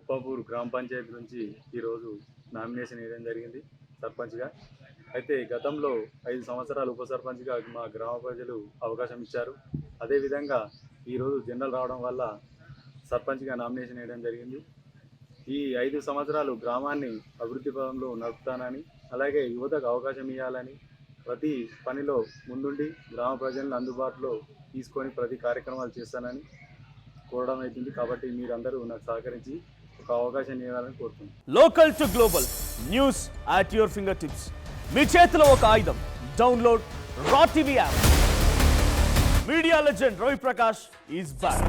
ఉప్పాపూర్ గ్రామ పంచాయతీ నుంచి ఈరోజు నామినేషన్ వేయడం జరిగింది సర్పంచ్గా. అయితే గతంలో 5 సంవత్సరాలు ఉప సర్పంచ్గా మా గ్రామ ప్రజలు అవకాశం ఇచ్చారు. అదేవిధంగా ఈరోజు జనరల్ రావడం వల్ల సర్పంచ్గా నామినేషన్ వేయడం జరిగింది. ఈ 5 సంవత్సరాలు గ్రామాన్ని అభివృద్ధి పదంలో నడుపుతానని, అలాగే యువతకు అవకాశం ఇవ్వాలని, ప్రతి పనిలో ముందుండి గ్రామ ప్రజలను అందుబాటులో తీసుకొని ప్రతి కార్యక్రమాలు చేస్తానని కోరడం అవుతుంది. కాబట్టి మీరందరూ నాకు సహకరించి ఒక అవకాశం ఇవ్వాలని కోరుతున్నాను. Local to global news at your fingertips. మీ చేతిలో ఒక ఆయుధం. Download Raw TV app. Media legend Ravi Prakash is back.